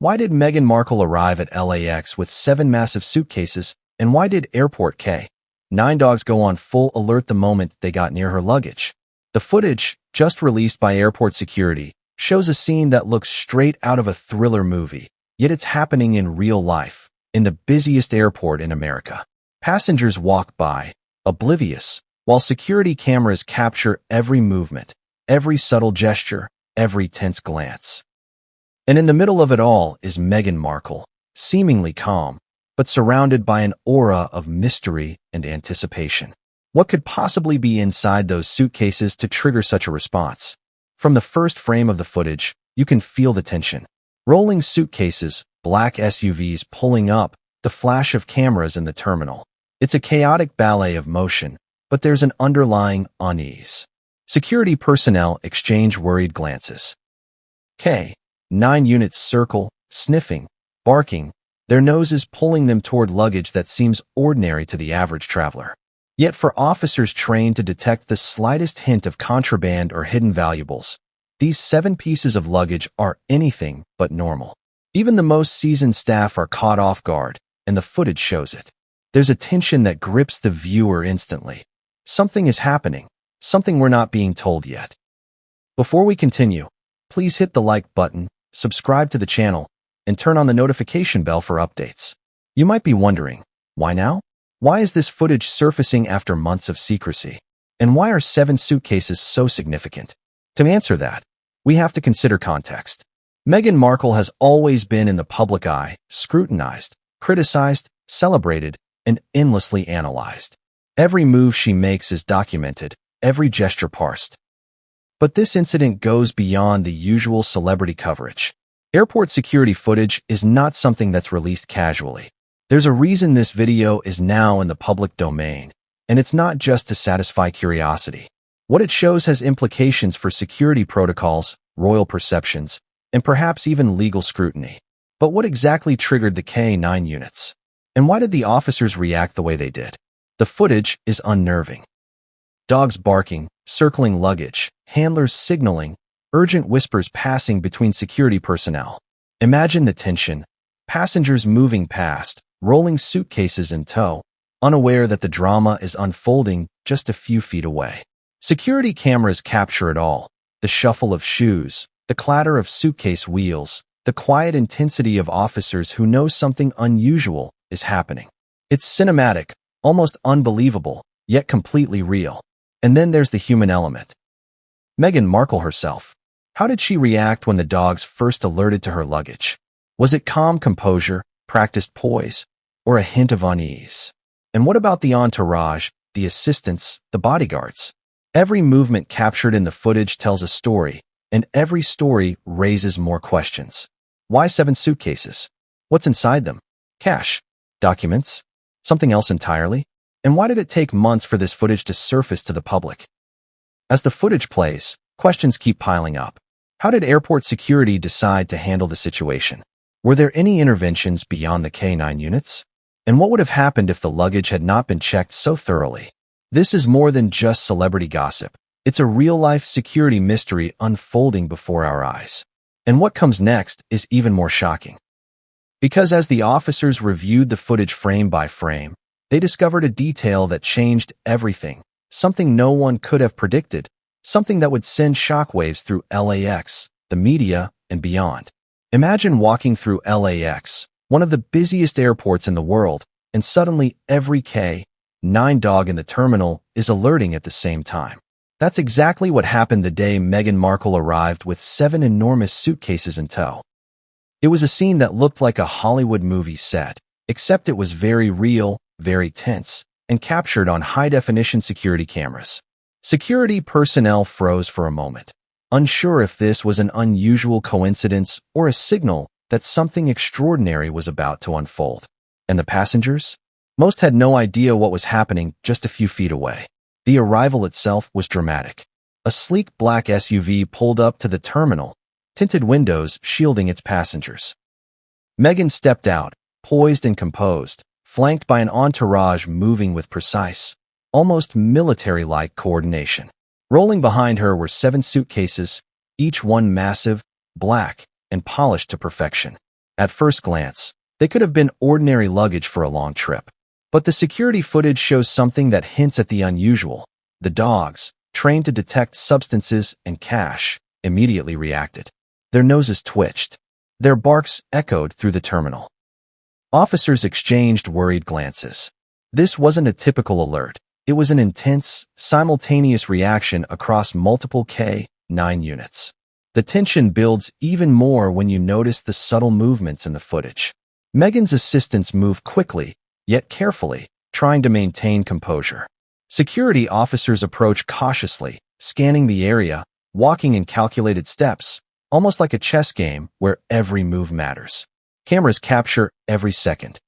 Why did Meghan Markle arrive at LAX with 7 massive suitcases, and why did airport K-9 dogs go on full alert the moment they got near her luggage? The footage, just released by airport security, shows a scene that looks straight out of a thriller movie, yet it's happening in real life, in the busiest airport in America. Passengers walk by, oblivious, while security cameras capture every movement, every subtle gesture, every tense glance. And in the middle of it all is Meghan Markle, seemingly calm, but surrounded by an aura of mystery and anticipation. What could possibly be inside those suitcases to trigger such a response? From the first frame of the footage, you can feel the tension. Rolling suitcases, black SUVs pulling up, the flash of cameras in the terminal. It's a chaotic ballet of motion, but there's an underlying unease. Security personnel exchange worried glances. K-9 units circle, sniffing, barking, their noses pulling them toward luggage that seems ordinary to the average traveler. Yet for officers trained to detect the slightest hint of contraband or hidden valuables, these 7 pieces of luggage are anything but normal. Even the most seasoned staff are caught off guard, and the footage shows it. There's a tension that grips the viewer instantly. Something is happening, something we're not being told yet. Before we continue, please hit the like button, subscribe to the channel, and turn on the notification bell for updates. You might be wondering, why now? Why is this footage surfacing after months of secrecy? And why are 7 suitcases so significant? To answer that, we have to consider context. Meghan Markle has always been in the public eye, scrutinized, criticized, celebrated, and endlessly analyzed. Every move she makes is documented, every gesture parsed. But this incident goes beyond the usual celebrity coverage. Airport security footage is not something that's released casually. There's a reason this video is now in the public domain, and it's not just to satisfy curiosity. What it shows has implications for security protocols, royal perceptions, and perhaps even legal scrutiny. But what exactly triggered the K-9 units? And why did the officers react the way they did? The footage is unnerving. Dogs barking, circling luggage, handlers signaling, urgent whispers passing between security personnel. Imagine the tension. Passengers moving past, rolling suitcases in tow, unaware that the drama is unfolding just a few feet away. Security cameras capture it all. The shuffle of shoes, the clatter of suitcase wheels, the quiet intensity of officers who know something unusual is happening. It's cinematic, almost unbelievable, yet completely real. And then there's the human element. Meghan Markle herself. How did she react when the dogs first alerted to her luggage? Was it calm composure, practiced poise, or a hint of unease? And what about the entourage, the assistants, the bodyguards? Every movement captured in the footage tells a story, and every story raises more questions. Why 7 suitcases? What's inside them? Cash? Documents? Something else entirely? And why did it take months for this footage to surface to the public? As the footage plays, questions keep piling up. How did airport security decide to handle the situation? Were there any interventions beyond the K-9 units? And what would have happened if the luggage had not been checked so thoroughly? This is more than just celebrity gossip. It's a real-life security mystery unfolding before our eyes. And what comes next is even more shocking. Because as the officers reviewed the footage frame by frame, they discovered a detail that changed everything, something no one could have predicted, something that would send shockwaves through LAX, the media, and beyond. Imagine walking through LAX, one of the busiest airports in the world, and suddenly every K-9 dog in the terminal is alerting at the same time. That's exactly what happened the day Meghan Markle arrived with 7 enormous suitcases in tow. It was a scene that looked like a Hollywood movie set, except it was very real, very tense, and captured on high-definition security cameras. Security personnel froze for a moment, unsure if this was an unusual coincidence or a signal that something extraordinary was about to unfold. And the passengers? Most had no idea what was happening just a few feet away. The arrival itself was dramatic. A sleek black SUV pulled up to the terminal, tinted windows shielding its passengers. Meghan stepped out, poised and composed, flanked by an entourage moving with precise, almost military-like coordination. Rolling behind her were 7 suitcases, each one massive, black, and polished to perfection. At first glance, they could have been ordinary luggage for a long trip. But the security footage shows something that hints at the unusual. The dogs, trained to detect substances and cash, immediately reacted. Their noses twitched. Their barks echoed through the terminal. Officers exchanged worried glances. This wasn't a typical alert. It was an intense, simultaneous reaction across multiple K-9 units. The tension builds even more when you notice the subtle movements in the footage. Meghan's assistants move quickly, yet carefully, trying to maintain composure. Security officers approach cautiously, scanning the area, walking in calculated steps, almost like a chess game where every move matters. Cameras capture every second.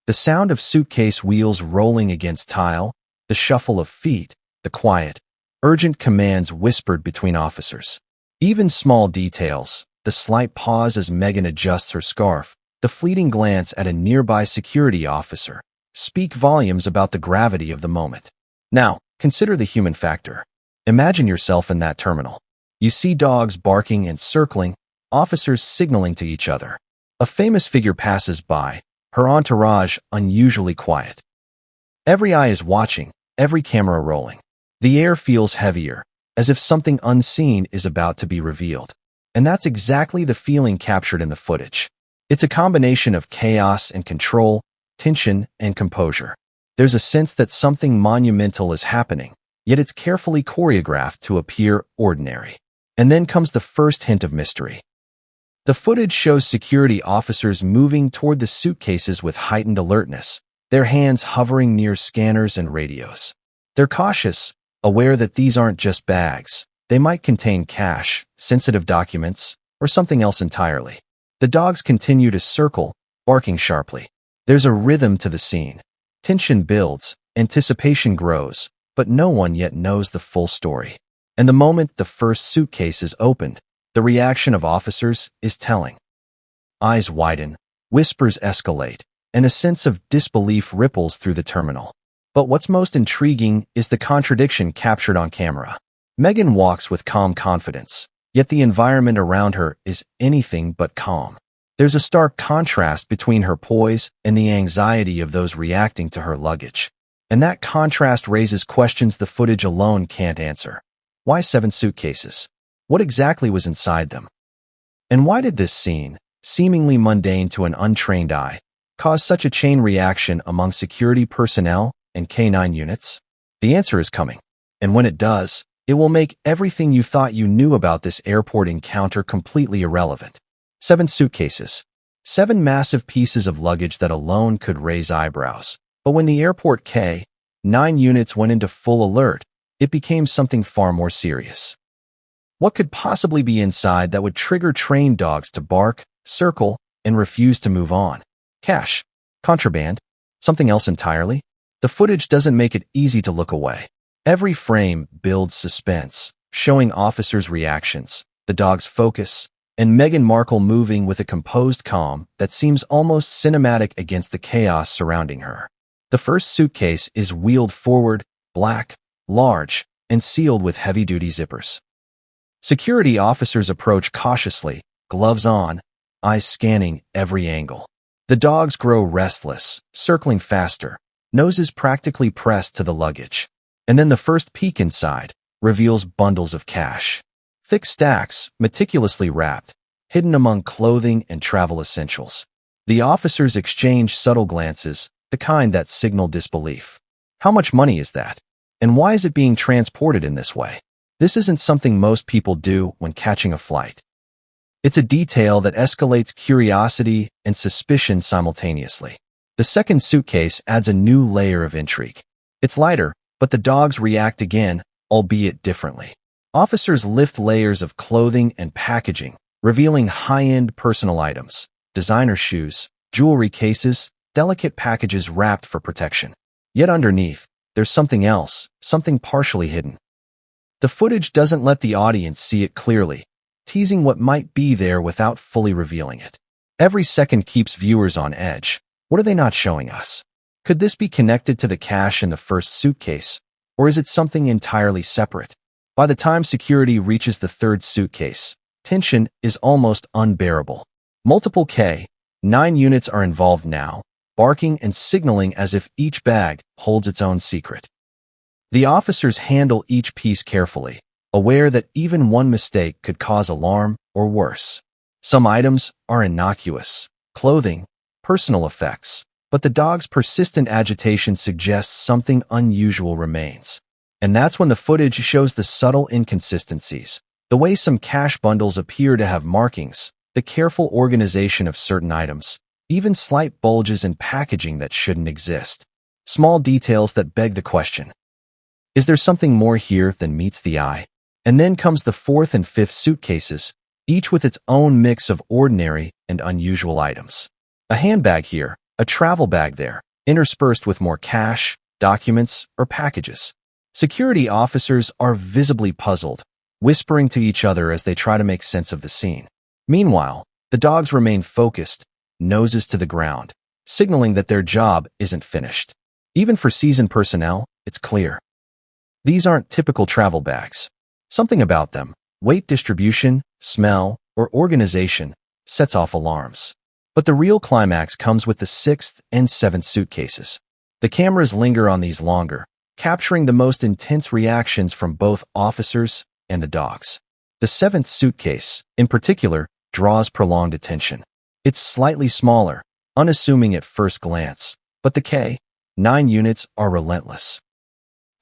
The sound of suitcase wheels rolling against tile, the shuffle of feet, the quiet, urgent commands whispered between officers. Even small details, the slight pause as Meghan adjusts her scarf, the fleeting glance at a nearby security officer, speak volumes about the gravity of the moment. Now, consider the human factor. Imagine yourself in that terminal. You see dogs barking and circling, officers signaling to each other. A famous figure passes by, her entourage unusually quiet. Every eye is watching, every camera rolling. The air feels heavier, as if something unseen is about to be revealed. And that's exactly the feeling captured in the footage. It's a combination of chaos and control, tension and composure. There's a sense that something monumental is happening, yet it's carefully choreographed to appear ordinary. And then comes the first hint of mystery. The footage shows security officers moving toward the suitcases with heightened alertness, their hands hovering near scanners and radios. They're cautious, aware that these aren't just bags. They might contain cash, sensitive documents, or something else entirely. The dogs continue to circle, barking sharply. There's a rhythm to the scene. Tension builds, anticipation grows, but no one yet knows the full story. And the moment the first suitcase is opened, the reaction of officers is telling. Eyes widen, whispers escalate, and a sense of disbelief ripples through the terminal. But what's most intriguing is the contradiction captured on camera. Meghan walks with calm confidence, yet the environment around her is anything but calm. There's a stark contrast between her poise and the anxiety of those reacting to her luggage. And that contrast raises questions the footage alone can't answer. Why 7 suitcases? What exactly was inside them? And why did this scene, seemingly mundane to an untrained eye, cause such a chain reaction among security personnel and K-9 units? The answer is coming. And when it does, it will make everything you thought you knew about this airport encounter completely irrelevant. 7 suitcases. 7 massive pieces of luggage that alone could raise eyebrows. But when the airport K-9 units went into full alert, it became something far more serious. What could possibly be inside that would trigger trained dogs to bark, circle, and refuse to move on? Cash? Contraband? Something else entirely? The footage doesn't make it easy to look away. Every frame builds suspense, showing officers' reactions, the dog's focus, and Meghan Markle moving with a composed calm that seems almost cinematic against the chaos surrounding her. The first suitcase is wheeled forward, black, large, and sealed with heavy-duty zippers. Security officers approach cautiously, gloves on, eyes scanning every angle. The dogs grow restless, circling faster, noses practically pressed to the luggage. And then the first peek inside reveals bundles of cash. Thick stacks, meticulously wrapped, hidden among clothing and travel essentials. The officers exchange subtle glances, the kind that signal disbelief. How much money is that? And why is it being transported in this way? This isn't something most people do when catching a flight. It's a detail that escalates curiosity and suspicion simultaneously. The second suitcase adds a new layer of intrigue. It's lighter, but the dogs react again, albeit differently. Officers lift layers of clothing and packaging, revealing high-end personal items, designer shoes, jewelry cases, delicate packages wrapped for protection. Yet underneath, there's something else, something partially hidden. The footage doesn't let the audience see it clearly, teasing what might be there without fully revealing it. Every second keeps viewers on edge. What are they not showing us? Could this be connected to the cash in the first suitcase, or is it something entirely separate? By the time security reaches the third suitcase, tension is almost unbearable. Multiple K-9 9 units are involved now, barking and signaling as if each bag holds its own secret. The officers handle each piece carefully, aware that even one mistake could cause alarm or worse. Some items are innocuous, clothing, personal effects, but the dog's persistent agitation suggests something unusual remains. And that's when the footage shows the subtle inconsistencies, the way some cash bundles appear to have markings, the careful organization of certain items, even slight bulges in packaging that shouldn't exist. Small details that beg the question. Is there something more here than meets the eye? And then comes the fourth and fifth suitcases, each with its own mix of ordinary and unusual items. A handbag here, a travel bag there, interspersed with more cash, documents, or packages. Security officers are visibly puzzled, whispering to each other as they try to make sense of the scene. Meanwhile, the dogs remain focused, noses to the ground, signaling that their job isn't finished. Even for seasoned personnel, it's clear. These aren't typical travel bags. Something about them, weight distribution, smell, or organization, sets off alarms. But the real climax comes with the sixth and seventh suitcases. The cameras linger on these longer, capturing the most intense reactions from both officers and the dogs. The seventh suitcase, in particular, draws prolonged attention. It's slightly smaller, unassuming at first glance, but the K-9 units are relentless.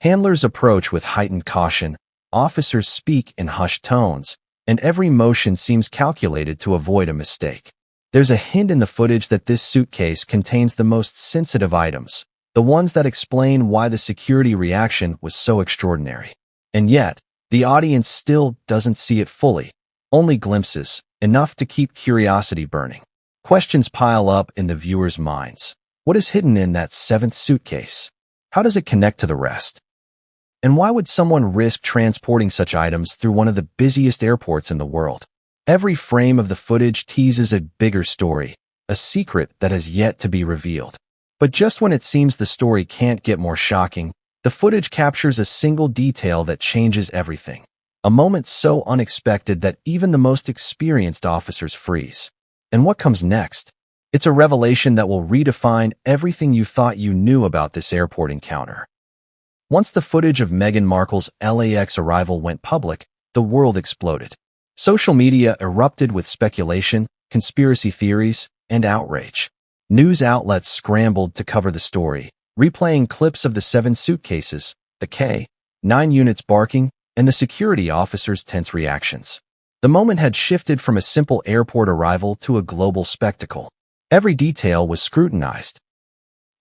Handlers approach with heightened caution, officers speak in hushed tones, and every motion seems calculated to avoid a mistake. There's a hint in the footage that this suitcase contains the most sensitive items, the ones that explain why the security reaction was so extraordinary. And yet, the audience still doesn't see it fully, only glimpses, enough to keep curiosity burning. Questions pile up in the viewers' minds. What is hidden in that seventh suitcase? How does it connect to the rest? And why would someone risk transporting such items through one of the busiest airports in the world? Every frame of the footage teases a bigger story, a secret that has yet to be revealed. But just when it seems the story can't get more shocking, the footage captures a single detail that changes everything. A moment so unexpected that even the most experienced officers freeze. And what comes next? It's a revelation that will redefine everything you thought you knew about this airport encounter. Once the footage of Meghan Markle's LAX arrival went public, the world exploded. Social media erupted with speculation, conspiracy theories, and outrage. News outlets scrambled to cover the story, replaying clips of the 7 suitcases, the K-9 units barking, and the security officers' tense reactions. The moment had shifted from a simple airport arrival to a global spectacle. Every detail was scrutinized.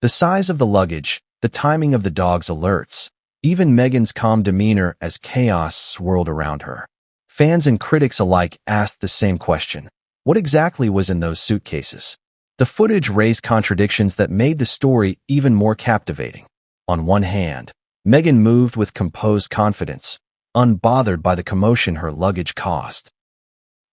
The size of the luggage, the timing of the dog's alerts, even Meghan's calm demeanor as chaos swirled around her. Fans and critics alike asked the same question. What exactly was in those suitcases? The footage raised contradictions that made the story even more captivating. On one hand, Meghan moved with composed confidence, unbothered by the commotion her luggage caused.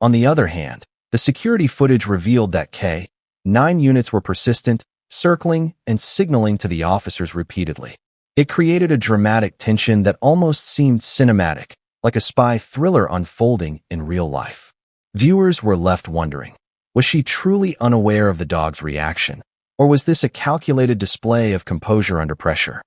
On the other hand, the security footage revealed that K-9 units were persistent, circling and signaling to the officers repeatedly. It created a dramatic tension that almost seemed cinematic, like a spy thriller unfolding in real life. Viewers were left wondering, was she truly unaware of the dog's reaction, or was this a calculated display of composure under pressure?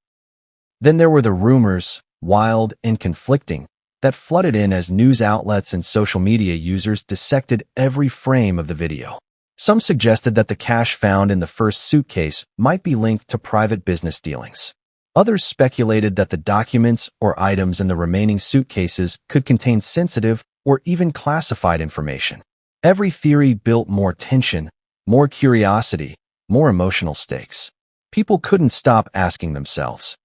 Then there were the rumors, wild and conflicting, that flooded in as news outlets and social media users dissected every frame of the video. Some suggested that the cash found in the first suitcase might be linked to private business dealings. Others speculated that the documents or items in the remaining suitcases could contain sensitive or even classified information. Every theory built more tension, more curiosity, more emotional stakes. People couldn't stop asking themselves,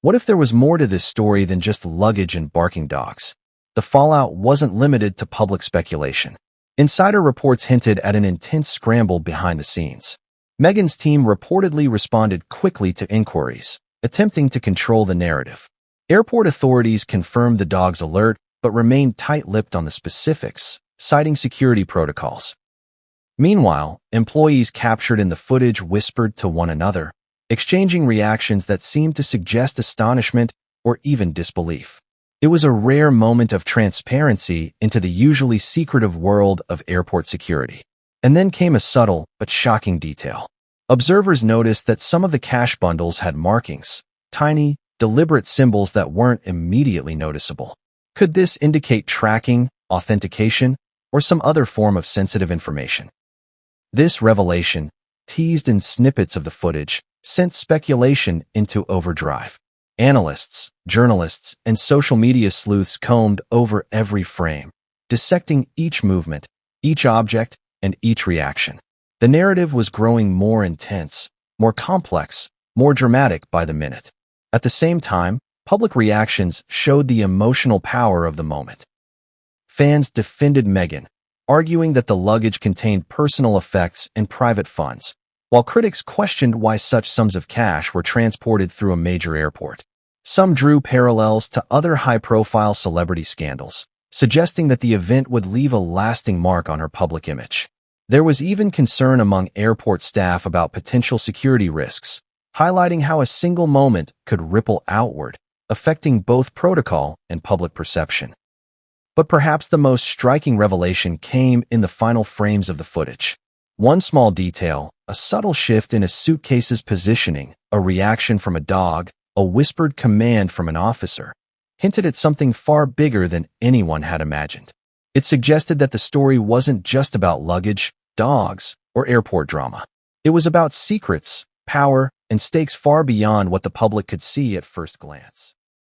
what if there was more to this story than just luggage and barking dogs? The fallout wasn't limited to public speculation. Insider reports hinted at an intense scramble behind the scenes. Meghan's team reportedly responded quickly to inquiries, attempting to control the narrative. Airport authorities confirmed the dog's alert, but remained tight-lipped on the specifics, citing security protocols. Meanwhile, employees captured in the footage whispered to one another, exchanging reactions that seemed to suggest astonishment or even disbelief. It was a rare moment of transparency into the usually secretive world of airport security. And then came a subtle but shocking detail. Observers noticed that some of the cash bundles had markings, tiny, deliberate symbols that weren't immediately noticeable. Could this indicate tracking, authentication, or some other form of sensitive information? This revelation, teased in snippets of the footage, sent speculation into overdrive. Analysts, journalists, and social media sleuths combed over every frame, dissecting each movement, each object, and each reaction. The narrative was growing more intense, more complex, more dramatic by the minute. At the same time, public reactions showed the emotional power of the moment. Fans defended Meghan, arguing that the luggage contained personal effects and private funds, while critics questioned why such sums of cash were transported through a major airport. Some drew parallels to other high-profile celebrity scandals, suggesting that the event would leave a lasting mark on her public image. There was even concern among airport staff about potential security risks, highlighting how a single moment could ripple outward, affecting both protocol and public perception. But perhaps the most striking revelation came in the final frames of the footage. One small detail, a subtle shift in a suitcase's positioning, a reaction from a dog, a whispered command from an officer, hinted at something far bigger than anyone had imagined. It suggested that the story wasn't just about luggage, dogs, or airport drama. It was about secrets, power, and stakes far beyond what the public could see at first glance.